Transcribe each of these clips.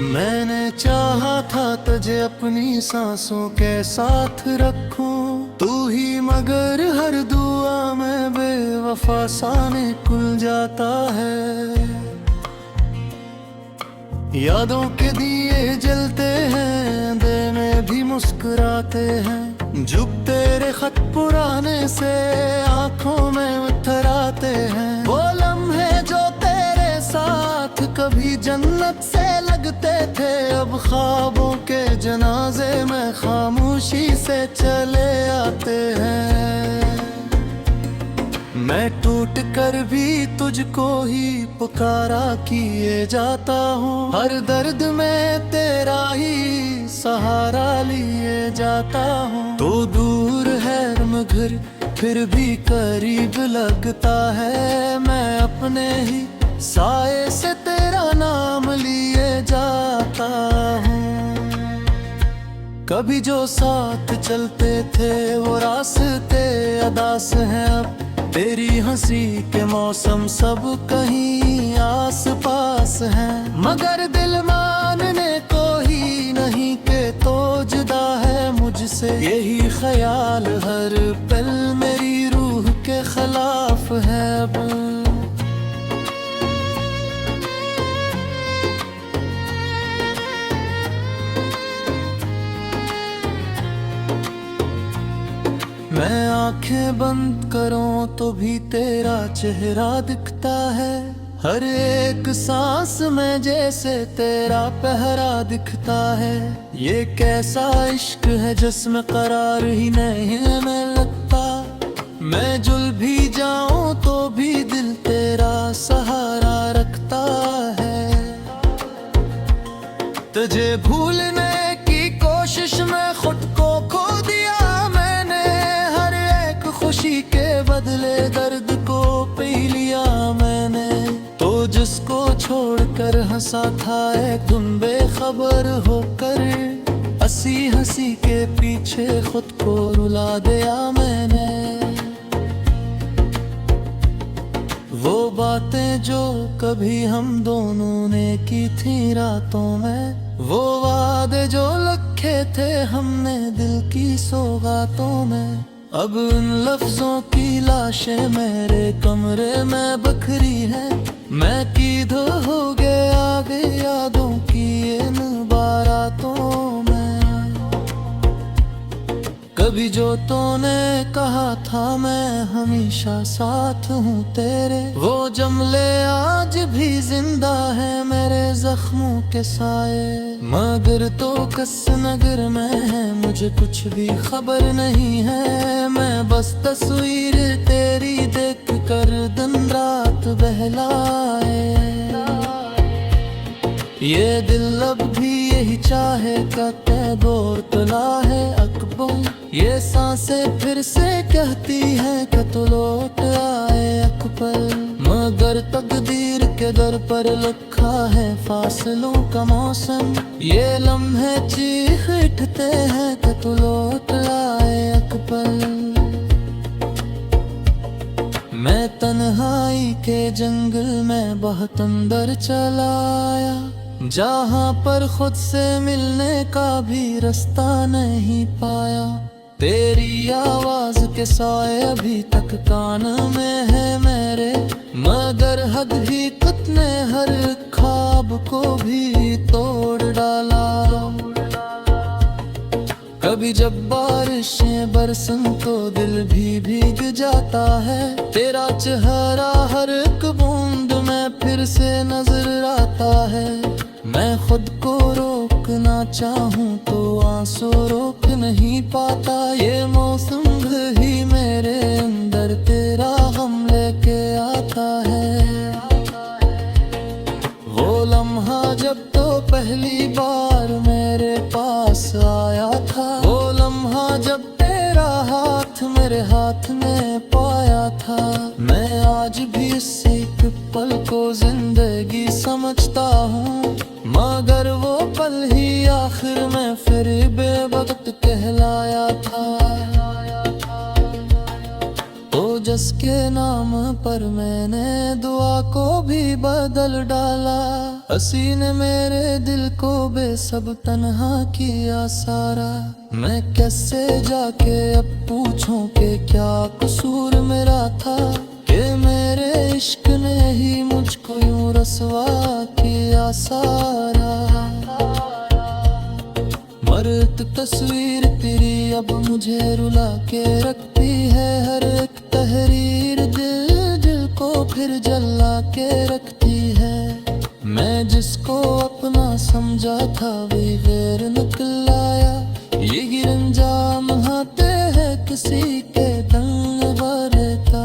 मैंने चाहा था तुझे अपनी सांसों के साथ रखूं, तू ही मगर हर दुआ में बेवफा सा निकल जाता है। यादों के दिए जलते हैं, अंधेरे में भी मुस्कुराते हैं, जुग तेरे खत पुराने से आंखों में उतर आते हैं। वो लम्हे जो तेरे साथ कभी जन्नत से लगते थे, अब ख्वाबों के जनाजे में खामोशी से चले आते हैं। मैं टूट कर भी तुझको ही पुकारा किए जाता हूँ, हर दर्द में तेरा ही सहारा लिए जाता हूँ। तो दूर है मगर फिर भी करीब लगता है, मैं अपने ही साए से तेरा नाम लिए जाता हूँ। कभी जो साथ चलते थे वो रास्ते अदास हैं, अब तेरी हंसी के मौसम सब कहीं आस पास हैं। मगर दिल मानने को ही नहीं के तो जुदा है मुझसे, यही ख्याल हर पल मेरी रूह के खिलाफ है। अब मैं आंखें बंद करूं तो भी तेरा चेहरा दिखता है, हर एक सांस में जैसे तेरा पहरा दिखता है। ये कैसा इश्क है जिसमें करार ही नहीं मैं लगता, मैं जुल भी जाऊं तो भी दिल तेरा सहारा रखता है। तुझे भूलने की कोशिश में खुद को खो दिया मैंने, हर एक खुशी के बदले दर्द को पी लिया मैंने। तो जिसको छोड़कर हंसा था एक तुम बेखबर होकर, हंसी हंसी के पीछे खुद को रुला दिया मैंने। वो बातें जो कभी हम दोनों ने की थी रातों में, वो वादे जो रखे थे हमने दिल की सौगातों में, अब उन लफ्जों की लाशें मेरे कमरे में बखरी है। मैं कीधो हो गया आगे यादों की इन बारातों में। कभी जो तूने कहा था मैं हमेशा साथ हूँ तेरे, वो जमले आज भी जिंदा है मेरे जख्मों के साए। मगर तो कस नगर में है मुझे कुछ भी खबर नहीं है, मैं बस तस्वीर तेरी देख कर दिन रात बहलाए। ये दिल अब भी यही चाहे का दौर तला है अकबर, ये सांसें फिर से कहती हैं कि तू लौट आए अकबर। मगर तकदीर के दर पर लिखा है फासलों का मौसम, ये लम्हे चीख उठते हैं कि तू लौट आए अकबर। मैं तन्हाई के जंगल में बहुत अंदर चला आया, जहाँ पर खुद से मिलने का भी रास्ता नहीं पाया। तेरी आवाज के साए अभी तक कान में है मेरे, मगर हद ही कितने हर ख्वाब को भी तोड़ डाला। कभी जब बारिशें बरसन तो दिल भी भीग जाता है, तेरा चेहरा हर एक बूंद में फिर से नजर आता है। मैं खुद को रोकना चाहूँ तो आंसू रोक नहीं पाता, ये मौसम ही मेरे अंदर तेरा गम लेके आता है। वो लम्हा जब तो पहली बार मेरे पास आया था, वो लम्हा जब तेरा हाथ मेरे हाथ में पाया था। मैं आज भी इसी पल को जिंदगी समझता हूँ, मगर वो पल ही आखिर में फिर बेवक्त कहलाया था। तो जिसके नाम पर मैंने दुआ को भी बदल डाला। हंसी ने मेरे दिल को बेसब तन्हा किया सारा। मैं कैसे जाके अब पूछूं कि क्या कसूर मेरा था, कि मेरे इश्क ने ही मुझको यूं रसवा किया सारा। मरत तस्वीर तेरी अब मुझे रुला के रखती है। हर एक तहरीर दिल को फिर जला के रखती है। मैं जिसको अपना समझा था वही गैर निकल आया। ये गिरंजाम हाथे है किसी के दंग भरता।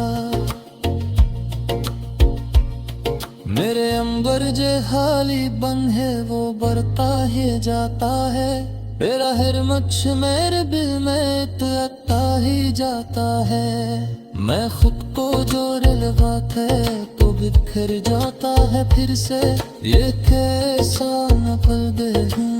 मेरे अंबर जे हाली बन है वो बढ़ता ही जाता है। मेरा हर मुझ मेरे दिल में आता ही जाता है। मैं खुद को जोड़ लगा थे तो बिखर जाता है फिर से। ये कैसा नकल दे हूँ।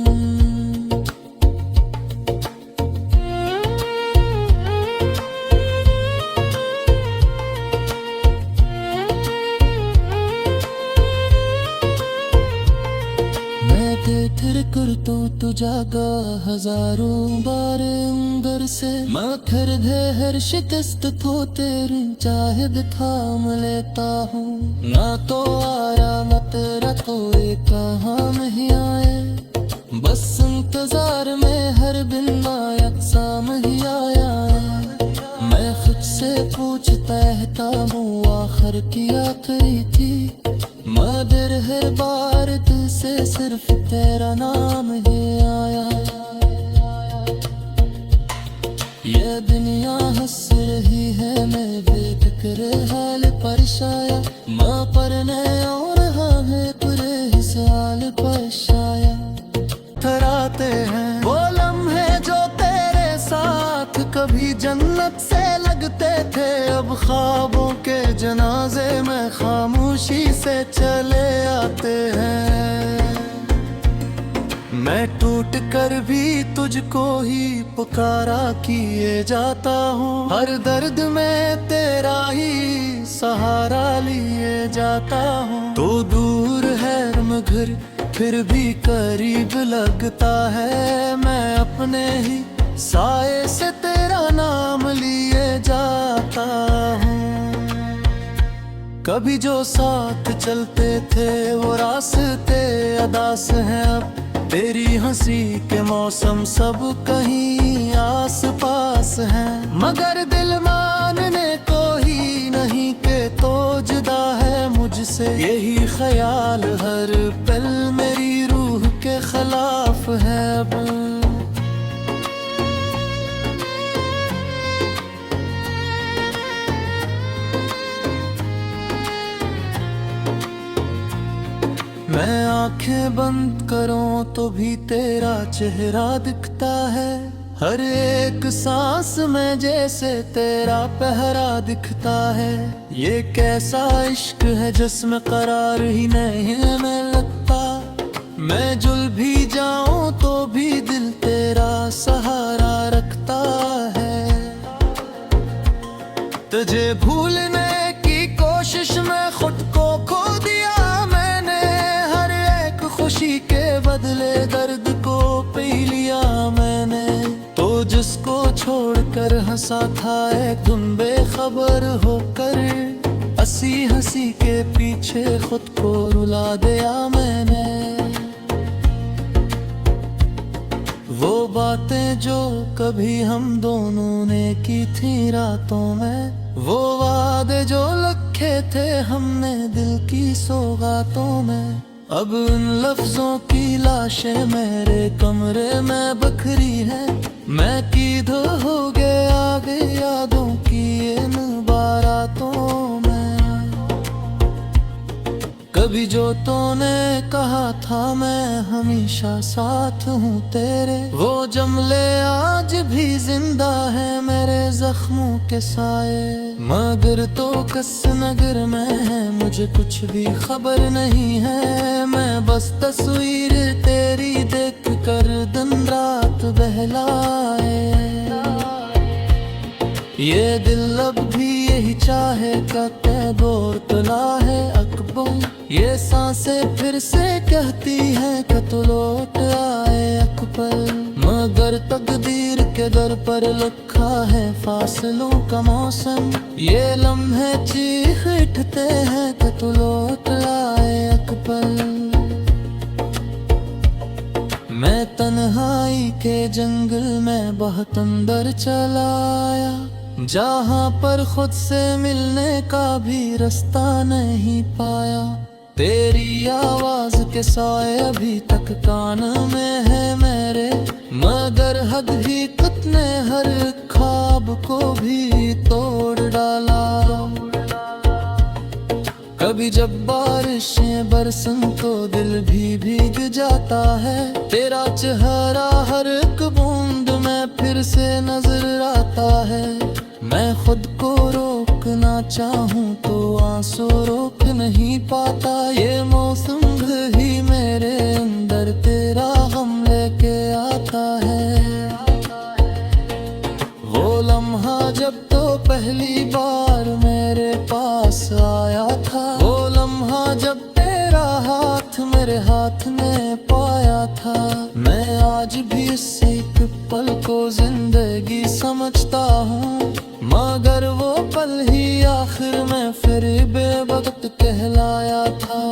फिर कर तो जागा हजारों बार अंदर से। मखर दे हर शिकस्त तो तेरी चाहत थाम लेता हूँ। ना तो आराम तेरा कोई कहाँ नहीं आए। बस इंतजार में हर दिन यकसाम ही आया है। मैं खुद से पूछता हूँ आखिर की आखिरी थी। मगर हर बार दिल से सिर्फ तेरा नाम ही आया। ये दुनिया हंस रही है मैं बेफिक्र हाल पर शाया। माँ परने और है पूरे इस हाल पर शाया। थराते हैं वो लम्हे जो तेरे साथ कभी जन्नत से लगते थे। अब ख्वाबों के जनाजे में खामोशी से चले आते हैं। मैं टूट कर भी तुझको ही पुकारा किए जाता हूँ। हर दर्द में तेरा ही सहारा लिए जाता हूँ। तो दूर है मगर फिर भी करीब लगता है। मैं अपने ही साए से तेरा नाम लिए जाता हूँ। कभी जो साथ चलते थे वो रास्ते अदास हैं अब। तेरी हंसी के मौसम सब कहीं आस पास हैं। मगर दिल मानने को ही नहीं के तो जुदा है मुझसे। यही ख्याल हर पल मेरी रूह के खिलाफ है अब। मैं आंखें बंद करूं तो भी तेरा चेहरा दिखता है। हर एक सांस में जैसे तेरा पहरा दिखता है। ये कैसा इश्क है जिसमें करार ही नहीं मैं लगता। मैं जुल भी जाऊं तो भी दिल तेरा सहारा रखता है। तुझे भूलने की कोशिश में खुद को खो दिया मैंने। हर एक खुशी के बदले दर्द को पी लिया मैंने। तो जिसको छोड़कर हंसा था एक तुम बेखबर होकर। हंसी हंसी के पीछे खुद को रुला दिया मैंने। वो बातें जो कभी हम दोनों ने की थी रातों में। वो वादे जो लिखे थे हमने दिल की सौगातों में। अब उन लफ्जों की लाशें मेरे कमरे में बखरी है। मैं किधो हो गया आगे यादों की इन बारातों में। कभी जो तूने कहा था मैं हमेशा साथ हूँ तेरे। वो जमले आज भी जिंदा है मेरे जख्मों के साए। मगर तो कस नगर में है मुझे कुछ भी खबर नहीं है। मैं बस तस्वीर तेरी देख कर दिन रात बहलाए। ये दिल अब भी यही चाहे का कैदोर तला है अकबर। ये सांसें फिर से कहती हैं कि तू लौट आए अकबर। मगर तकदीर के दर पर लिखा है फासलों का मौसम। ये लम्हे चीख उठते हैं कि तू लौट आए अकबर। मैं तन्हाई के जंगल में बहुत अंदर चला आया, जहाँ पर खुद से मिलने का भी रास्ता नहीं पाया। तेरी आवाज के साए अभी तक कान में है मेरे, मगर हकीकत ने हर ख्वाब को भी तोड़ डाला। कभी जब बारिशें बरसन तो दिल भी भीग जाता है। तेरा चेहरा हर एक बूंद में फिर से नजर आता है। मैं खुद को रोकना चाहूँ तो आंसू रोक नहीं पाता। ये मौसम ही मेरे अंदर तेरा गम लेके आता है। वो लम्हा जब तो पहली बार मेरे पास आया था, वो लम्हा जब तेरा हाथ मेरे हाथ में पाया था। मैं आज भी इस एक पल को जिंदगी समझता हूँ, मगर वो पल ही आखिर में फिर बेवक्त कहलाया था।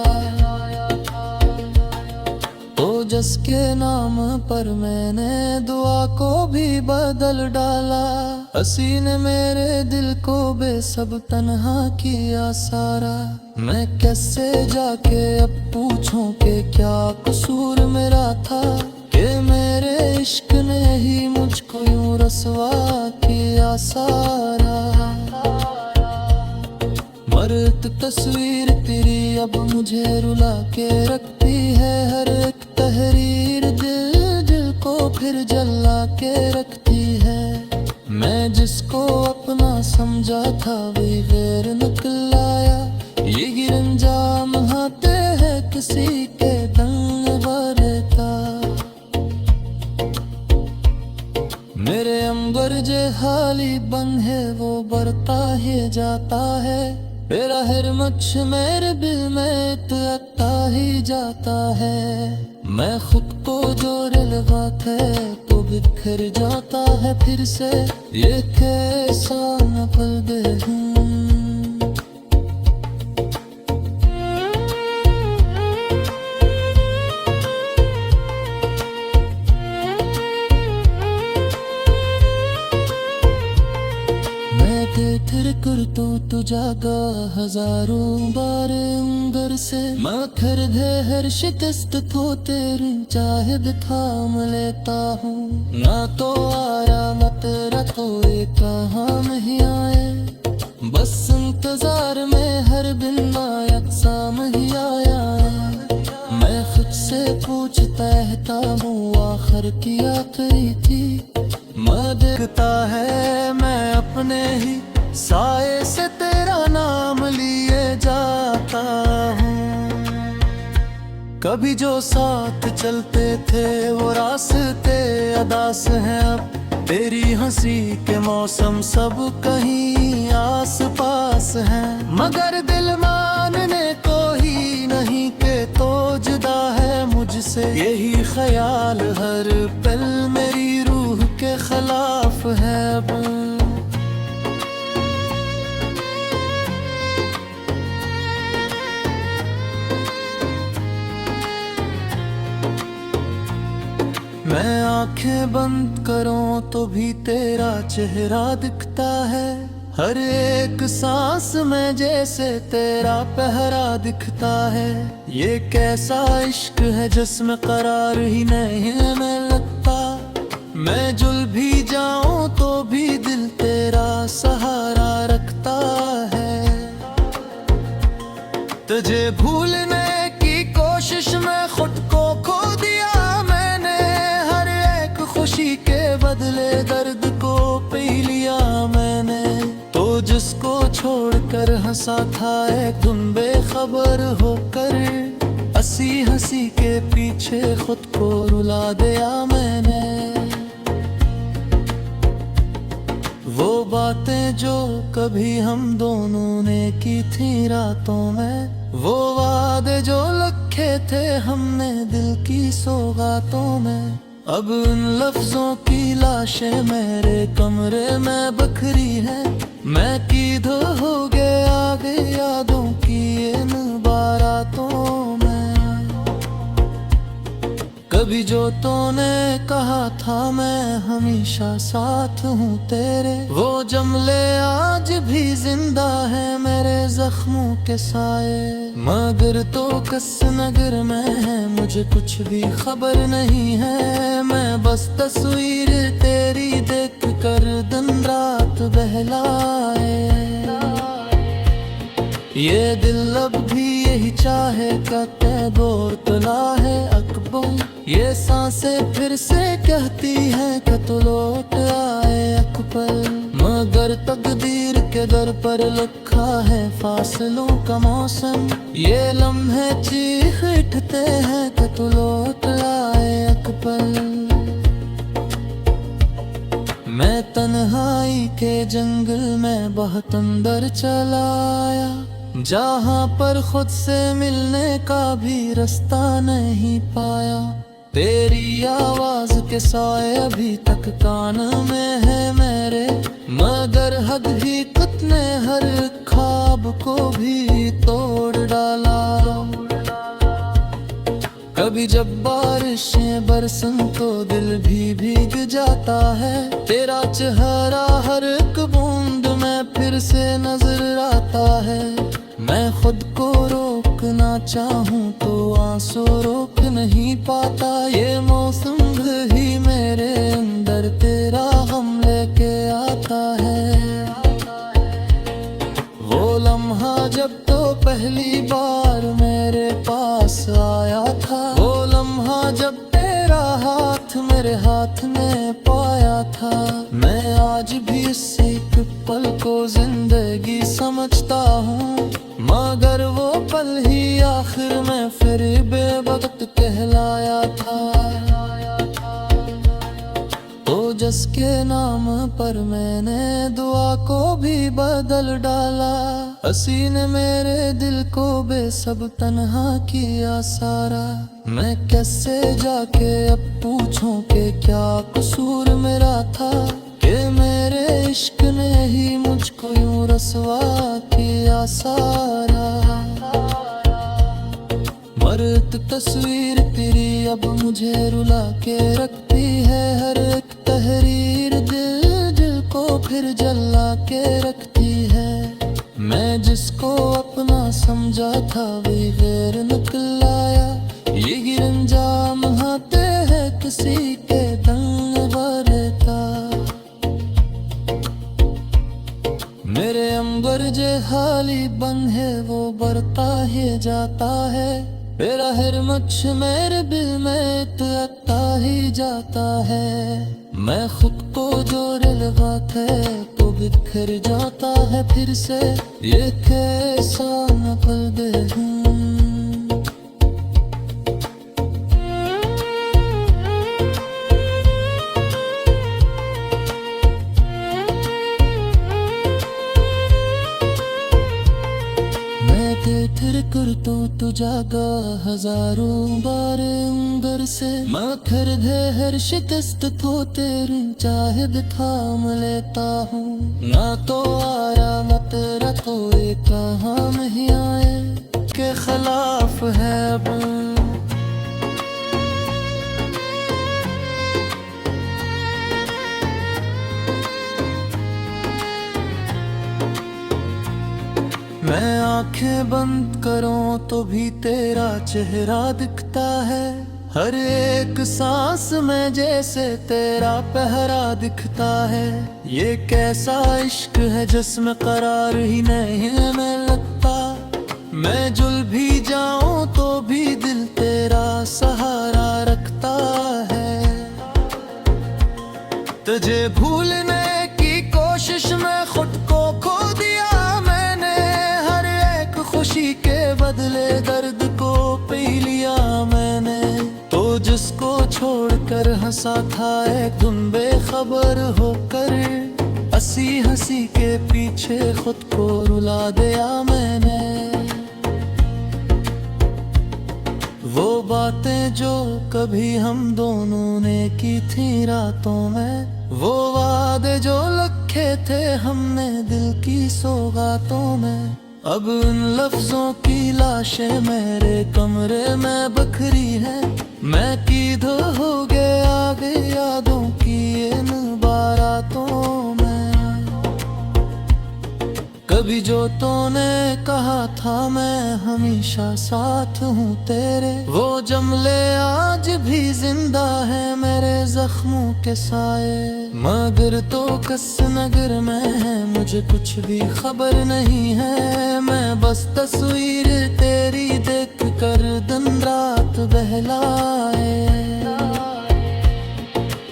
तो जिसके नाम पर मैंने दुआ को भी बदल डाला, हंसी ने मेरे दिल को बेसब तन्हा किया सारा। मैं कैसे जाके अब पूछूं कि क्या कसूर मेरा था, कि मेरे इश्क ने ही मुझको यूं रसवा किया सारा। मरत तस्वीर तेरी अब मुझे रुला के रखती है। हर एक तहरीर दिल दिल को फिर जला के रखती है। मैं जिसको अपना समझा था वही गैर निकल आया। ये गिरंजाम हाथे है किसी के दंग भरे का। मेरे अंबर जे हाली बन है वो बढ़ता ही जाता है। मेरा हर मुझ मेरे दिल में आता ही जाता है। मैं खुद को जोड़ लगाता है तो बिखर जाता है फिर से। ये कैसा नफल दे हूँ। फिर कर तो तू जागा हजारों बार अंदर से। मखर दे हर शिकस्त तो तेरी चाहत थाम लेता हूँ। ना तो आराम तेरा तो एक कहाँ नहीं आए, बस इंतजार में हर दिन यकसाम ही आया। मैं खुद से पूछता रहता हूँ आखिर की आखिरी थी। मैं देखता है मैं अपने ही साए से तेरा नाम लिए जाता हूँ। कभी जो साथ चलते थे वो रास्ते अदास हैं अब। तेरी हंसी के मौसम सब कहीं आस पास हैं, मगर दिल मानने को ही नहीं के तो जुदा है मुझसे। यही ख्याल हर पल मेरी रूह के खिलाफ है अब। मैं आंखें बंद करूं तो भी तेरा चेहरा दिखता है। हर एक सांस में जैसे तेरा पहरा दिखता है। ये कैसा इश्क है जिसमें करार ही नहीं मैं लगता। मैं जुल भी जाऊं तो भी दिल तेरा सहारा रखता है। तुझे भूलने की कोशिश में खुद को खो दिया मैंने। हर एक खुशी के बदले दर्द को पी लिया मैंने। तो जिसको छोड़कर हंसा था एक तुम बेखबर होकर, हंसी हंसी के पीछे खुद को रुला दिया मैंने। वो बातें जो कभी हम दोनों ने की थी रातों में, वो वादे जो रखे थे हमने दिल की सौगातों में, अब उन लफ्जों की लाशें मेरे कमरे में बखरी है। मैं किधो हो गया आगे यादों की इन बारातों में। कभी जो तूने कहा था मैं हमेशा साथ हूँ तेरे, वो जमले आज भी जिंदा है मेरे जख्मों के साए। मगर तो कस नगर में है मुझे कुछ भी खबर नहीं है, मैं बस तस्वीर तेरी देख कर दिन रात बहलाए। ये दिल अब भी यही चाहे का तैबोर तला है अकबर, ये सांसें फिर से कहती हैं कि तू लौट आए अकबर। मगर तकदीर के दर पर लिखा है फासलों का मौसम, ये लम्हे चीख उठते हैं कि तू लौट आए अकबर। मैं तन्हाई के जंगल में बहुत अंदर चला आया, जहाँ पर खुद से मिलने का भी रास्ता नहीं पाया। तेरी आवाज के साए अभी तक कान में है मेरे, मगर हद ही कितने हर ख्वाब को भी तोड़ डाला। कभी जब बारिशें बरसन तो दिल भी भीग जाता है, तेरा चेहरा हर एक बूंद में फिर से नजर आता है। मैं खुद को रोकना चाहूँ तो आंसू रोक नहीं पाता, ये मौसम ही मेरे अंदर तेरा गम लेके आता है। वो लम्हा जब तो पहली बार मेरे पास आया था, वो लम्हा जब तेरा हाथ मेरे हाथ में पाया था। मैं आज भी इस एक पल को जिंदगी समझता हूँ, मगर वो पल ही आखिर में फिर बेवक्त कहलाया था। तो जिसके नाम पर मैंने दुआ को भी बदल डाला, हसी ने मेरे दिल को बेसब तन्हा किया सारा। मैं कैसे जाके अब पूछूं कि क्या कसूर मेरा था, कि मेरे इश्क ने ही मुझको यूं रसवा किया सारा। मर्द तस्वीर तेरी अब मुझे रुला के रखती है, हर एक तहरीर दिल को फिर जला के रखती है। मैं जिसको अपना समझा था वही गैर निकल आया, ये गिरंजाम हाथे है किसी के दंग भरे का। मेरे अंबर जे हाली बन है वो बढ़ता ही जाता है, मेरा हर मच मेरे दिल में आता ही जाता है। मैं खुद को जोड़ लगा थे तो बिखर जाता है फिर से, ये कैसा नकल दे हूँ। फिर कर तो जागा हजारों बार अंदर से, मखर दे हर शिकस्त तो तेरी चाहत थाम लेता हूँ। ना तो आराम तेरा तो एक काम ही आए के खिलाफ है अब। मैं आंखें बंद करूं तो भी तेरा चेहरा दिखता है, हर एक सांस में जैसे तेरा पहरा दिखता है। ये कैसा इश्क है जिसमें करार ही नहीं मैं लगता, मैं जुल भी जाऊं तो भी दिल तेरा सहारा रखता है। तुझे भूलने की कोशिश में खुद को खो दिया मैंने, हर एक खुशी के बदले दर्द को पी लिया मैंने। तो जिसको छोड़कर हंसा था एक तुम बेखबर होकर, हंसी हंसी के पीछे खुद को रुला दिया मैंने। वो बातें जो कभी हम दोनों ने की थी रातों में, वो वादे जो रखे थे हमने दिल की सौगातों में, अब उन लफ्जों की लाशें मेरे कमरे में बखरी है। मैं किधर हो गया आगे यादों की इन बारातों में। कभी जो तूने कहा था मैं हमेशा साथ हूँ तेरे, वो जमले आज भी जिंदा है मेरे जख्मों के साए। मगर तो कस नगर में है मुझे कुछ भी खबर नहीं है। मैं बस तस्वीर तेरी देख कर दिन रात बहलाए।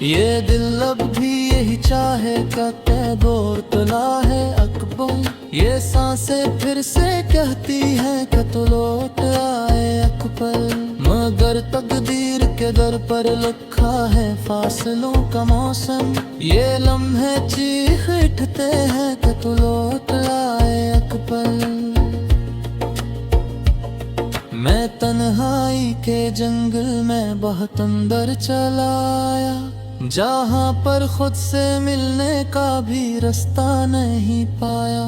ये दिल अब भी यही चाहे का दौर तला है अकबर। ये सांसें फिर से कहती हैं कि तू लौट आए अकबर। मगर तकदीर के दर पर लिखा है फासलों का मौसम। ये लम्हे चीख उठते हैं कि तू लौट आए अकबर। मैं तन्हाई के जंगल में बहुत अंदर चला आया, जहाँ पर खुद से मिलने का भी रास्ता नहीं पाया।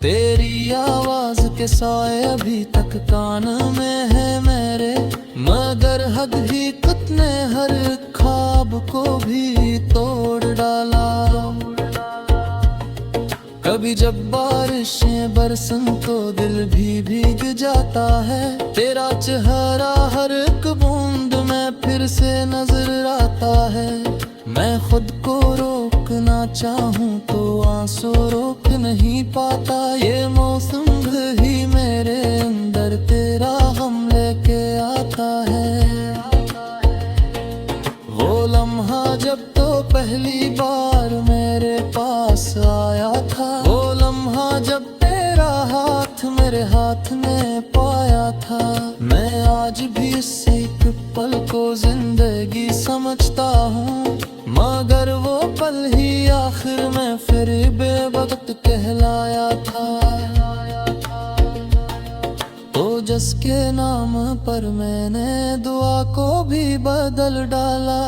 तेरी आवाज के साए अभी तक कान में है मेरे, मगर हकीकत ने हर ख्वाब को भी तोड़ डाला। कभी जब बारिशें बरसन तो दिल भी भीग जाता है। तेरा चेहरा हर एक बूंद में फिर से नजर आता है। मैं खुद को रोकना चाहूँ तो आंसू रोक नहीं पाता। ये मौसम ही मेरे अंदर तेरा गम लेके आता है। वो लम्हा जब तो पहली बार मेरे पास आया था, वो लम्हा जब तेरा हाथ मेरे हाथ में पाया था। मैं आज भी इस एक पल को जिंदगी समझता हूँ, मगर वो पल ही आखिर में फिर बेवक्त कहलाया था। तो जिसके नाम पर मैंने दुआ को भी बदल डाला,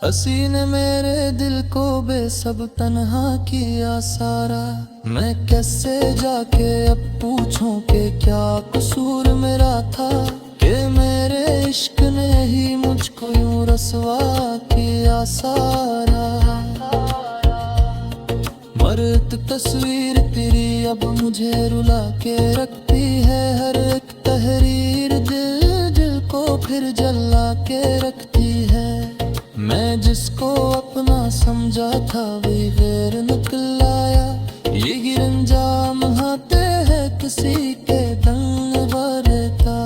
हंसी ने मेरे दिल को बेसब तन्हा किया सारा। मैं कैसे जाके अब पूछूं कि क्या कसूर मेरा था, कि मेरे इश्क ने ही मुझको यूं रसवा किया सारा। मरत तस्वीर तेरी अब मुझे रुला के रखती है। हर एक तहरीर दिल को फिर जला के रखती है। मैं जिसको अपना समझा था वही गैर निकल आया। ये गिरंजाम हाथे है किसी के दंग भरता।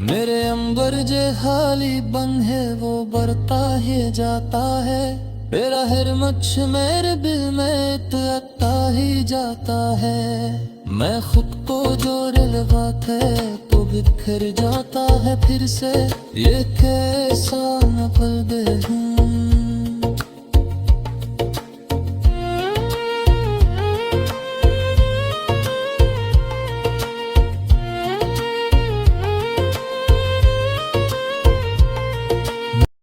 मेरे अंबर जे हाली बन है वो बढ़ता ही जाता है। मेरा हर मच मेरे दिल में आता ही जाता है। मैं खुद को जोड़ लगाता है तो बिखर जाता है फिर से। ये कैसा नफल दे हूँ